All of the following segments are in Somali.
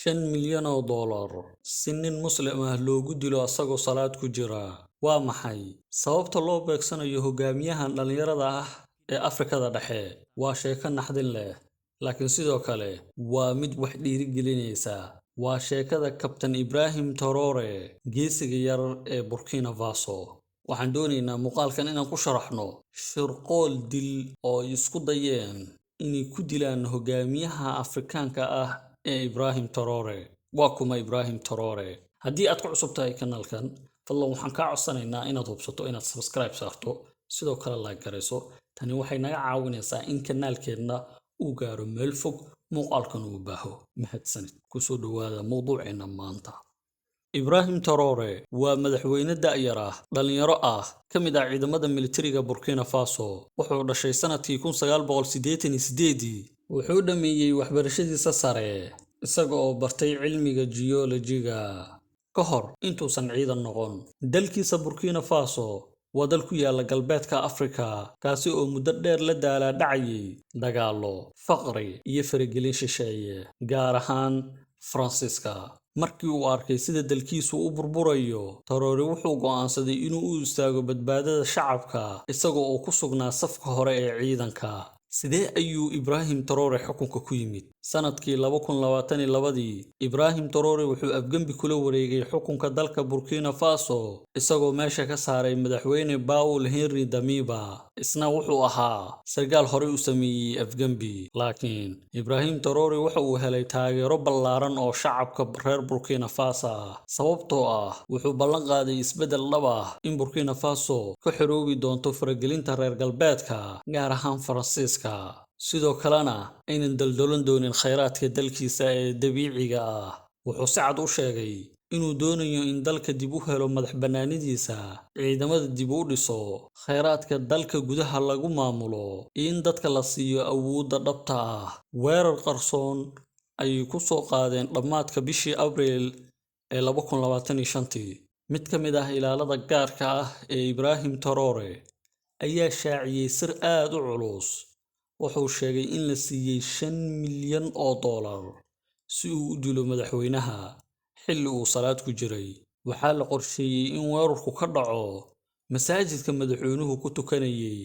5 milyan oo dollar si nin Muslim ah loogu dilo asagoo salaad ku jira. Waa maxay sababta loo beegsanayo hogaamiyahan dhalinyarada ah ee Afrikada Dhexe? Waa sheeko naxdin leh, laakiin sidoo kale waa mid wax dhiirigelinaysa. Waa sheekada Kabtan Ibrahim Traore, geesiga yar ee Burkina Faso. Waxaan doonaynaa muuqaalkan inaan ku sharaxno shirqool dil oo ay isku dayeen inay ku dilaan hogaamiyaha Afrikaanka ah ee Ibrahim Traore. Waa kuma Ibrahim Traore? Haddii aad ku cusub tahay kanaalkan, fadlan waxaan kaa codsanaynaa inaad hubsato inaad subscribe saarto, sidoo kale like garayso. Tani waxay naga caawinaysaa in kanaalkeena uu gaaro meel fog, muuqaalkan uu baaho. Mahadsanid. Ku soo dhawaada mowduuceena maanta. Ibrahim Traore waa madaxweyne da'yar ah, dhalinyaro ah, ka mid ah ciidamada militariga Burkina Faso. Wuxuu dhashay sanadkii 1988. Wuxuu dhameeyay waxbarashadiisa sare isaga oo bartay cilmiga geologiga ka hor intuusan ciidan noqon. Dalkiisa Burkina Faso waa dal ku yaala galbeedka Afrika, kaasi oo muddo dheer la daalaa dhacayay dagaallo, faqri iyo faragelin shisheeye, gaar ahaan Faransiiska. Markii uu arkay sida dalkiisu u burburayo, Traore wuxuu go'aansaday inuu u istaago badbaadada shacabka isaga oo ku sugnaa safka hore ee ciidanka. Sidee ayuu Ibrahim Traore xukunka ku yimid? Sanadkii 2022, Ibrahim Traore wuxuu afgembi kula wareegay xukunka dalka Burkina Faso isagoo meesha ka saaray madaxweyne Paul Henri Damiba. Isna wuxuu ahaa sarkaal hore u sameeyay afgembi. Laakiin Ibrahim Traore waxa uu helay taageero ballaaran oo shacabka reer Burkina Faso ah, sababtoo ah wuxuu ballan qaaday isbeddel dhab ah in Burkina Faso ka xoroobi doonto faragelinta reer galbeedka, gaar ahaan Faransiiska. sidoo kalena aynan daldalan doonin khayraadka dalkiisa ee dabiiciga ah. Wuxuu si cad u sheegay inuu doonayo in dalka dib u helo madaxbannaanidiisa, ciidamada dib u dhiso, khayraadka dalka gudaha lagu maamulo, iyo in dadka la siiyo awoodda dhabta ah. Weerar qarsoon ayay ku soo qaadeen dhammaadka bishii Abriil ee 2025. Mid ka mid ah ilaalada gaarka ah ee Ibrahim Traore ayaa shaaciyay sir aad u culus. Wuxuu sheegay in la siiyay 5 milyan oo dollar si uu u dilo madaxweynaha xilli uu salaad ku jiray. Waxaa la qorsheeyay in weerarku ka dhaco masaajidka madaxweynuhu ku tukanayay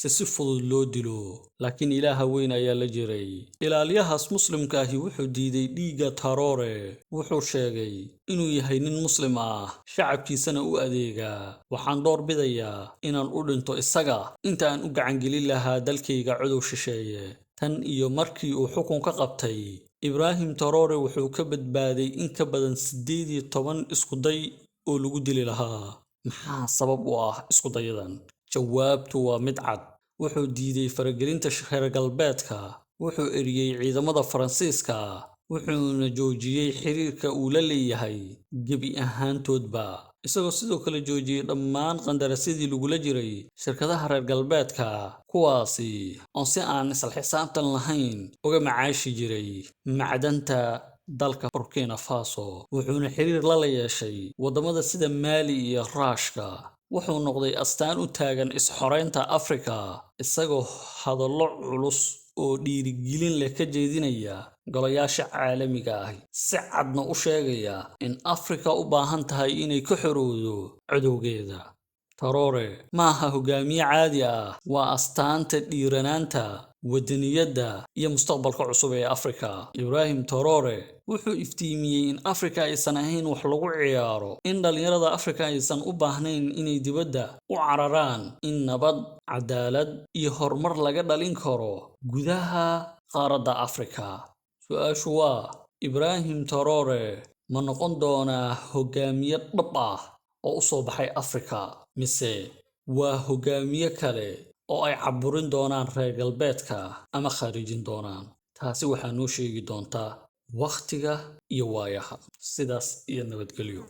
si fudud loo dilo, laakiin Ilaaha weyn ayaa la jiray. Ilaaliyahaas Muslimka ahi wuxuu diiday dhiigga Traore. Wuxuu sheegay inuu yahay nin Muslim ah, shacabkiisana u adeega. Waxaan door bidayaa inaan u dhinto isaga inta aan u gacan gelin lahaa dalkayga cadow shisheeye. Tan iyo markii uu xukun ka qabtay, Ibrahim Traore wuxuu ka badbaaday in ka badan 18 isku day oo lagu dili lahaa. Maxaa sabab u ah isku dayadan? Jawaabtu waa mid cad. Wuxuu diiday faragelinta reer galbeedka, wuxuu eriyay ciidamada Faransiiska, wuxuuna joojiyay xiriirka uu la leeyahay gebi ahaantoodba, isagoo sidoo kale joojiyay dhammaan qandaraasyadii lagula jiray shirkadaha reer galbeedka, kuwaasi oo si aan isla xisaabtan lahayn uga macaashi jiray macdanta dalka Burkina Faso. Wuxuuna xiriir la yeeshay wadamada sida Mali iyo Ruushka. Wuxuu noqday astaan u taagan is-xoreynta Afrika, isagoo hadallo culus oo dhiirigelin leh ka jeedinaya golayaasha caalamiga ah, si cadna u sheegaya in Afrika u baahan tahay inay ka xorowdo cadowgeeda. Traore ma aha hogaamiye caadi ah, waa astaanta dhiiranaanta, wadaniyadda iyo mustaqbalka cusub ee Afrika. Ibrahim Traore wuxuu iftiimiyay in Afrika aysan ahayn wax lagu ciyaaro, in dhalinyarada Afrika aysan u baahnayn inay dibadda u cararaan, in nabad, cadaalad iyo horumar laga dhalin karo gudaha qaaradda Afrika. Su'aashu waa, Ibrahim Traore ma noqon doonaa hogaamiye dhab ah oo u soo baxay Afrika, mise waa hogaamiye kale oo ay caburin doonaan reer galbeedka ama khaarijin doonaan? Taasi waxaa noo sheegi doontaa waqtiga iyo waayaha. Sidaas iyo nabadgelyo.